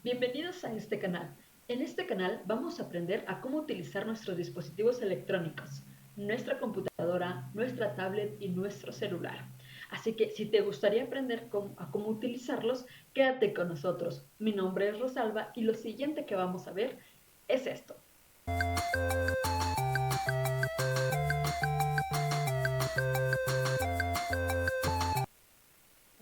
Bienvenidos a este canal. En este canal vamos a aprender a cómo utilizar nuestros dispositivos electrónicos, nuestra computadora, nuestra tablet y nuestro celular. Así que si te gustaría aprender a cómo utilizarlos, quédate con nosotros. Mi nombre es Rosalba y lo siguiente que vamos a ver es esto.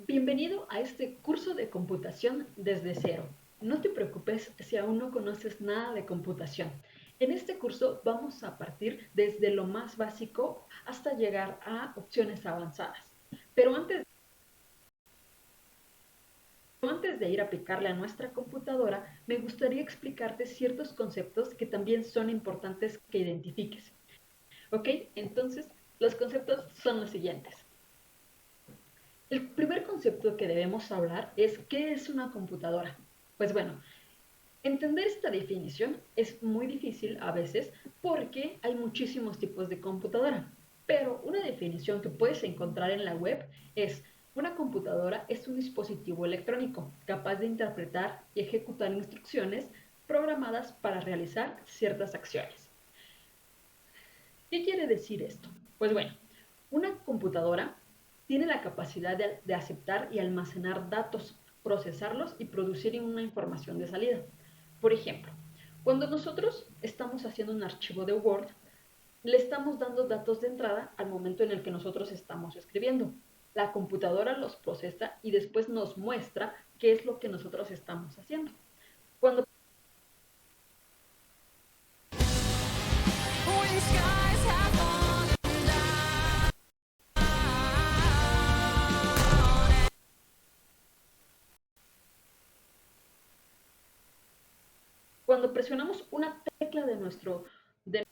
Bienvenido a este curso de computación desde cero. No te preocupes si aún no conoces nada de computación. En este curso vamos a partir desde lo más básico hasta llegar a opciones avanzadas. Pero antes de ir a picarle a nuestra computadora, me gustaría explicarte ciertos conceptos que también son importantes que identifiques. ¿Ok? Entonces, los conceptos son los siguientes. El primer concepto que debemos hablar es ¿qué es una computadora? Pues bueno, entender esta definición es muy difícil a veces porque hay muchísimos tipos de computadora, pero una definición que puedes encontrar en la web es una computadora es un dispositivo electrónico capaz de interpretar y ejecutar instrucciones programadas para realizar ciertas acciones. ¿Qué quiere decir esto? Pues bueno, una computadora tiene la capacidad de aceptar y almacenar datos, procesarlos y producir una información de salida. Por ejemplo, cuando nosotros estamos haciendo un archivo de Word, le estamos dando datos de entrada al momento en el que nosotros estamos escribiendo. La computadora los procesa y después nos muestra qué es lo que nosotros estamos haciendo. Cuando Cuando presionamos una tecla de, nuestro, de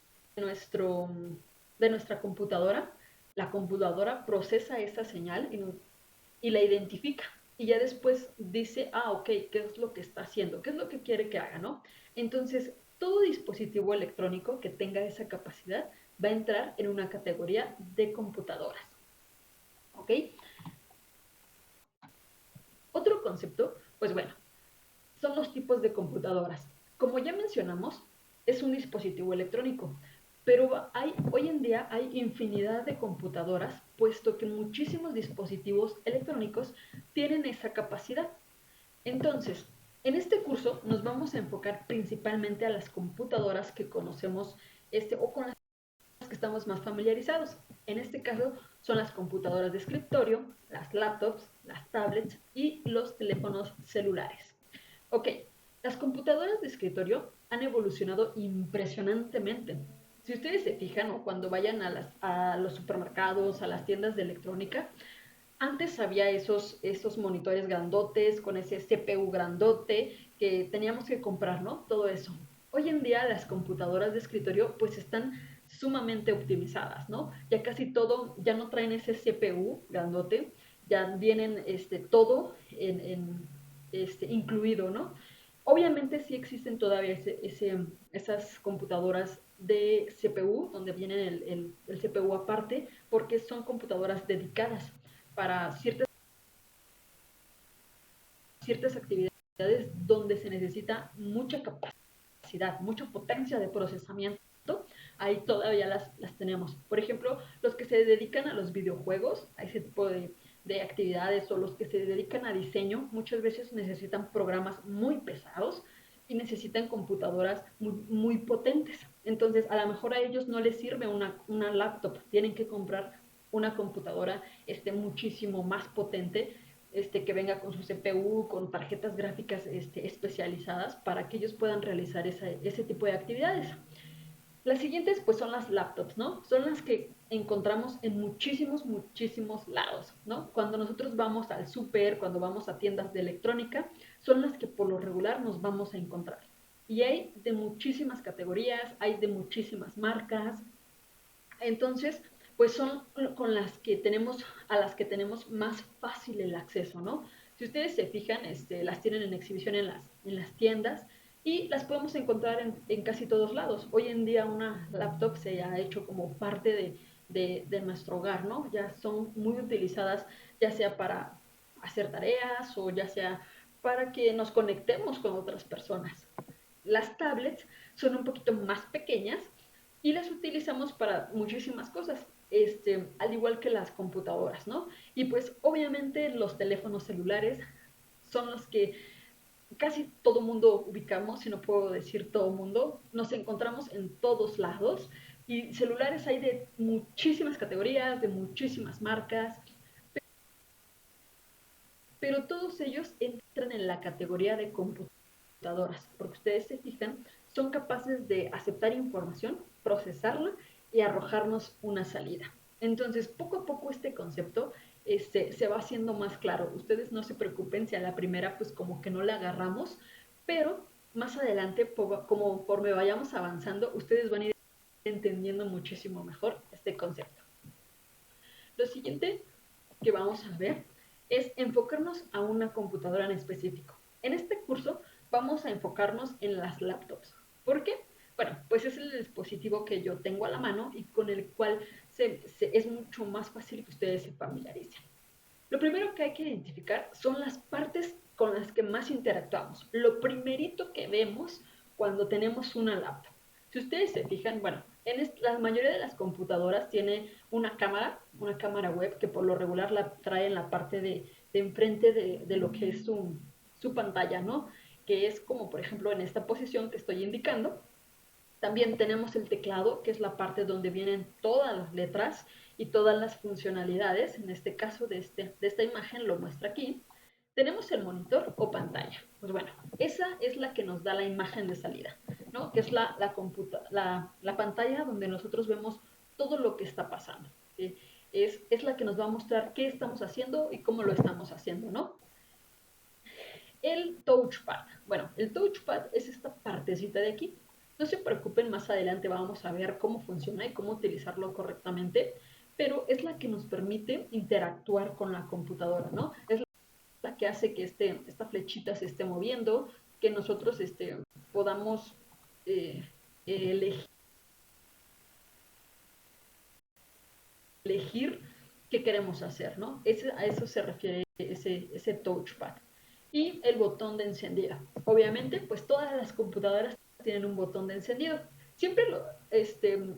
nuestra computadora, la computadora procesa esa señal y la identifica. Y ya después dice, ok, ¿qué es lo que está haciendo? ¿Qué es lo que quiere que haga? ¿No? Entonces, todo dispositivo electrónico que tenga esa capacidad va a entrar en una categoría de computadoras. ¿Ok? Otro concepto, pues bueno, son los tipos de computadoras. Como ya mencionamos, es un dispositivo electrónico, pero hoy en día hay infinidad de computadoras, puesto que muchísimos dispositivos electrónicos tienen esa capacidad. Entonces, en este curso nos vamos a enfocar principalmente a las computadoras que conocemos o con las que estamos más familiarizados. En este caso son las computadoras de escritorio, las laptops, las tablets y los teléfonos celulares. Ok, las computadoras de escritorio han evolucionado impresionantemente. Si ustedes se fijan, ¿no? Cuando vayan a los supermercados, a las tiendas de electrónica, antes había esos monitores grandotes con ese CPU grandote que teníamos que comprar, ¿no? Todo eso. Hoy en día las computadoras de escritorio pues están sumamente optimizadas, ¿no? Ya casi todo, ya no traen ese CPU grandote, ya vienen todo incluido, ¿no? Obviamente sí existen todavía esas computadoras de CPU, donde viene el CPU aparte, porque son computadoras dedicadas para ciertas actividades donde se necesita mucha capacidad, mucha potencia de procesamiento. Ahí todavía las tenemos. Por ejemplo, los que se dedican a los videojuegos, a ese tipo de actividades, o los que se dedican a diseño, muchas veces necesitan programas muy pesados y necesitan computadoras muy potentes. Entonces, a lo mejor a ellos no les sirve una laptop, tienen que comprar una computadora muchísimo más potente, que venga con su CPU, con tarjetas gráficas especializadas para que ellos puedan realizar ese tipo de actividades. Las siguientes pues son las laptops, ¿no? Son las que encontramos en muchísimos lados, ¿no? Cuando nosotros vamos al súper, cuando vamos a tiendas de electrónica, son las que por lo regular nos vamos a encontrar. Y hay de muchísimas categorías, hay de muchísimas marcas. Entonces, pues son con a las que tenemos más fácil el acceso, ¿no? Si ustedes se fijan, las tienen en exhibición en las tiendas y las podemos encontrar en casi todos lados. Hoy en día una laptop se ha hecho como parte de nuestro hogar, ¿no? Ya son muy utilizadas, ya sea para hacer tareas o ya sea para que nos conectemos con otras personas. Las tablets son un poquito más pequeñas y las utilizamos para muchísimas cosas, al igual que las computadoras, ¿no? Y pues obviamente los teléfonos celulares son los que casi todo mundo ubicamos, si no puedo decir todo mundo, nos encontramos en todos lados y celulares hay de muchísimas categorías, de muchísimas marcas, pero todos ellos entran en la categoría de computadoras, porque ustedes se fijan, son capaces de aceptar información, procesarla y arrojarnos una salida. Entonces, poco a poco este concepto se va haciendo más claro. Ustedes no se preocupen si a la primera pues como que no la agarramos, pero más adelante, conforme vayamos avanzando, ustedes van a ir entendiendo muchísimo mejor este concepto. Lo siguiente que vamos a ver es enfocarnos a una computadora en específico. En este curso vamos a enfocarnos en las laptops. ¿Por qué? Bueno, pues es el dispositivo que yo tengo a la mano y con el cual es mucho más fácil que ustedes se familiaricen. Lo primero que hay que identificar son las partes con las que más interactuamos. Lo primerito que vemos cuando tenemos una laptop. Si ustedes se fijan, bueno, la mayoría de las computadoras tiene una cámara web que por lo regular la trae en la parte de enfrente de lo que es su pantalla, ¿no? Que es como por ejemplo en esta posición que estoy indicando. También tenemos el teclado, que es la parte donde vienen todas las letras y todas las funcionalidades. En este caso de esta imagen lo muestra aquí. Tenemos el monitor o pantalla. Pues bueno, esa es la que nos da la imagen de salida, ¿no? Que es la pantalla donde nosotros vemos todo lo que está pasando. Es la que nos va a mostrar qué estamos haciendo y cómo lo estamos haciendo, ¿no? El touchpad. Bueno, el touchpad es esta partecita de aquí. No se preocupen, más adelante vamos a ver cómo funciona y cómo utilizarlo correctamente, pero es la que nos permite interactuar con la computadora, ¿no? Es la que hace que esta flechita se esté moviendo, que nosotros podamos eh, elegir qué queremos hacer, ¿no? A eso se refiere ese touchpad. Y el botón de encendido. Obviamente, pues todas las computadoras tienen un botón de encendido. Siempre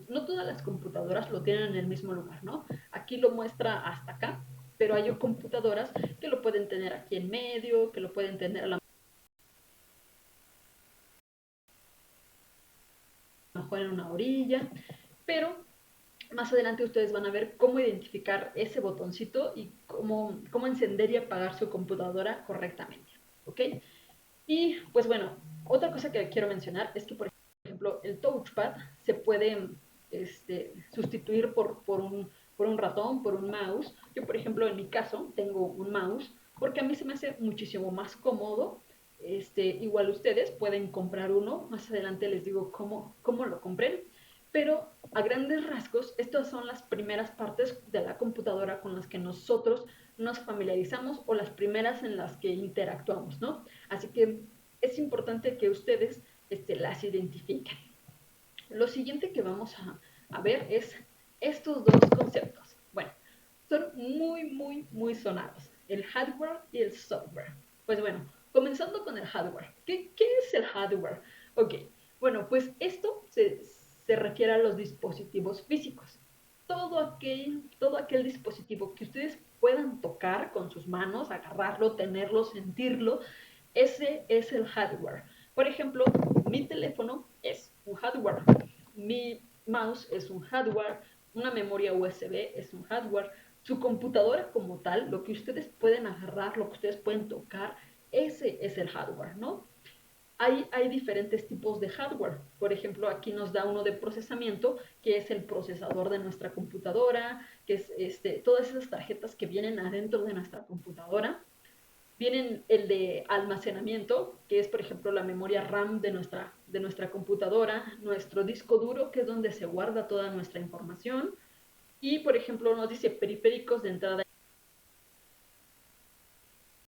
no todas las computadoras lo tienen en el mismo lugar, ¿no? Aquí lo muestra hasta acá, pero hay computadoras que lo pueden tener aquí en medio, que lo pueden tener a lo mejor en una orilla, pero más adelante ustedes van a ver cómo identificar ese botoncito y cómo encender y apagar su computadora correctamente, ¿ok? Y pues bueno, otra cosa que quiero mencionar es que, por ejemplo, el touchpad se puede sustituir por un ratón, por un mouse. Yo, por ejemplo, en mi caso, tengo un mouse porque a mí se me hace muchísimo más cómodo. Igual ustedes pueden comprar uno, más adelante les digo cómo lo compren, pero a grandes rasgos, estas son las primeras partes de la computadora con las que nosotros nos familiarizamos o las primeras en las que interactuamos, ¿no? Así que es importante que ustedes las identifiquen. Lo siguiente que vamos a ver es estos dos conceptos. Bueno, son muy sonados, el hardware y el software. Pues bueno, comenzando con el hardware. ¿Qué es el hardware? Ok, bueno, pues esto se refiere a los dispositivos físicos. Todo aquel dispositivo que ustedes puedan tocar con sus manos, agarrarlo, tenerlo, sentirlo, ese es el hardware. Por ejemplo, mi teléfono es un hardware, mi mouse es un hardware, una memoria USB es un hardware, su computadora como tal, lo que ustedes pueden agarrar, lo que ustedes pueden tocar, ese es el hardware, ¿no? Hay diferentes tipos de hardware. Por ejemplo, aquí nos da uno de procesamiento, que es el procesador de nuestra computadora, que es todas esas tarjetas que vienen adentro de nuestra computadora. Vienen el de almacenamiento, que es, por ejemplo, la memoria RAM de nuestra computadora, nuestro disco duro, que es donde se guarda toda nuestra información. Y, por ejemplo, nos dice periféricos de entrada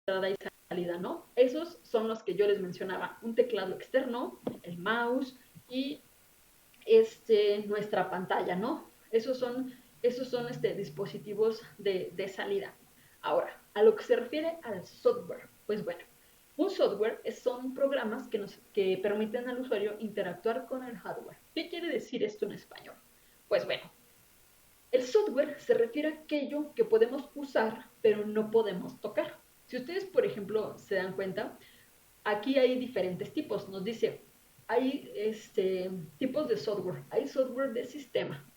y salida, ¿no? Esos son los que yo les mencionaba, un teclado externo, el mouse y nuestra pantalla, ¿no? Esos son dispositivos de salida. Ahora, a lo que se refiere al software, pues bueno, Un software son programas que permiten al usuario interactuar con el hardware. ¿Qué quiere decir esto en español? Pues bueno, el software se refiere a aquello que podemos usar, pero no podemos tocar. Si ustedes, por ejemplo, se dan cuenta, aquí hay diferentes tipos. Nos dice, hay tipos de software. Hay software de sistema,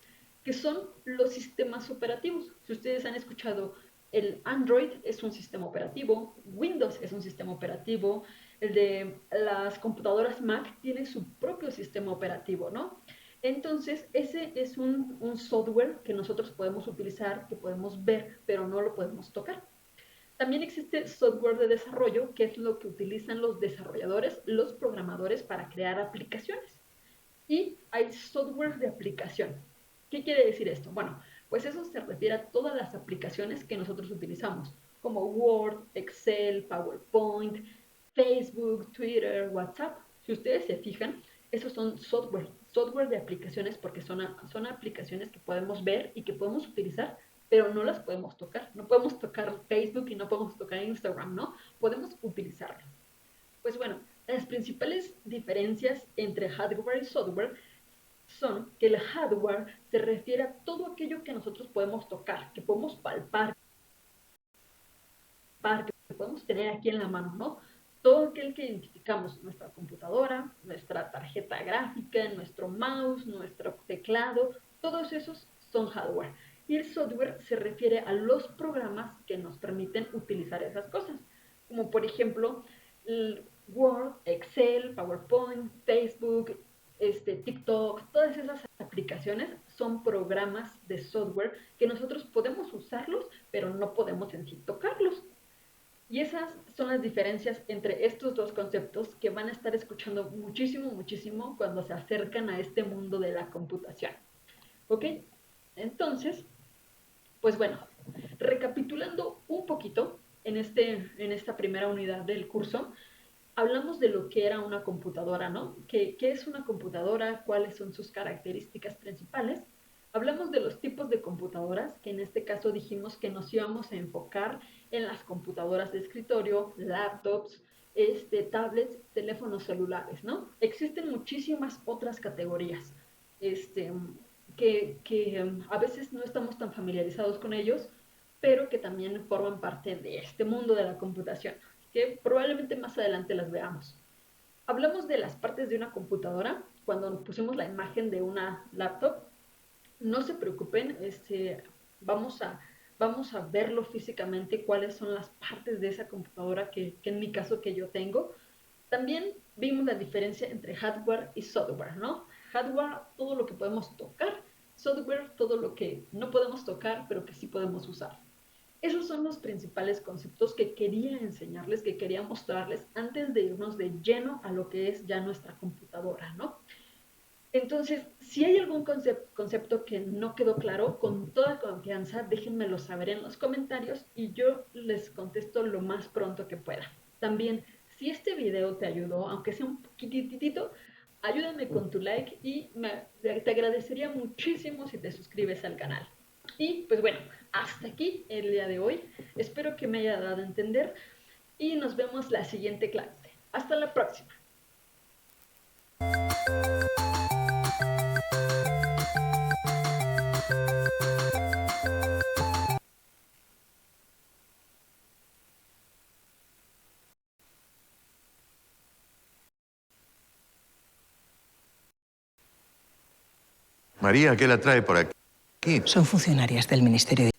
que son los sistemas operativos. Si ustedes han escuchado, el Android es un sistema operativo, Windows es un sistema operativo, el de las computadoras Mac tiene su propio sistema operativo, ¿no? Entonces, ese es un software que nosotros podemos utilizar, que podemos ver, pero no lo podemos tocar. También existe software de desarrollo, que es lo que utilizan los desarrolladores, los programadores para crear aplicaciones. Y hay software de aplicación. ¿Qué quiere decir esto? Bueno, pues eso se refiere a todas las aplicaciones que nosotros utilizamos, como Word, Excel, PowerPoint, Facebook, Twitter, WhatsApp. Si ustedes se fijan, esos son software de aplicaciones porque son aplicaciones que podemos ver y que podemos utilizar, pero no las podemos tocar. No podemos tocar Facebook y no podemos tocar Instagram, ¿no? Podemos utilizarlo. Pues bueno, las principales diferencias entre hardware y software son que el hardware se refiere a todo aquello que nosotros podemos tocar, que podemos palpar, que podemos tener aquí en la mano, ¿no? Todo aquel que identificamos, nuestra computadora, nuestra tarjeta gráfica, nuestro mouse, nuestro teclado, todos esos son hardware. Y el software se refiere a los programas que nos permiten utilizar esas cosas, como por ejemplo Word, Excel, PowerPoint, Facebook, TikTok, todas esas aplicaciones son programas de software que nosotros podemos usarlos, pero no podemos en sí tocarlos. Y esas son las diferencias entre estos dos conceptos que van a estar escuchando muchísimo, muchísimo cuando se acercan a este mundo de la computación. ¿Ok? Entonces, pues bueno, recapitulando un poquito en esta primera unidad del curso, hablamos de lo que era una computadora, ¿no? ¿Qué es una computadora? ¿Cuáles son sus características principales? Hablamos de los tipos de computadoras, que en este caso dijimos que nos íbamos a enfocar en las computadoras de escritorio, laptops, tablets, teléfonos celulares, ¿no? Existen muchísimas otras categorías que a veces no estamos tan familiarizados con ellos, pero que también forman parte de este mundo de la computación, que probablemente más adelante las veamos. Hablamos de las partes de una computadora cuando pusimos la imagen de una laptop. No se preocupen, vamos a, vamos a verlo físicamente, cuáles son las partes de esa computadora que en mi caso que yo tengo. También vimos la diferencia entre hardware y software, ¿no? Hardware, todo lo que podemos tocar, software, todo lo que no podemos tocar, pero que sí podemos usar. Esos son los principales conceptos que quería enseñarles, que quería mostrarles antes de irnos de lleno a lo que es ya nuestra computadora, ¿no? Entonces, si hay algún concepto que no quedó claro, con toda confianza, déjenmelo saber en los comentarios y yo les contesto lo más pronto que pueda. También, si este video te ayudó, aunque sea un poquitito, ayúdame con tu like y te agradecería muchísimo si te suscribes al canal. Y pues bueno, hasta aquí el día de hoy. Espero que me haya dado a entender y nos vemos la siguiente clase. Hasta la próxima. María, ¿qué la trae por aquí? Son funcionarias del Ministerio de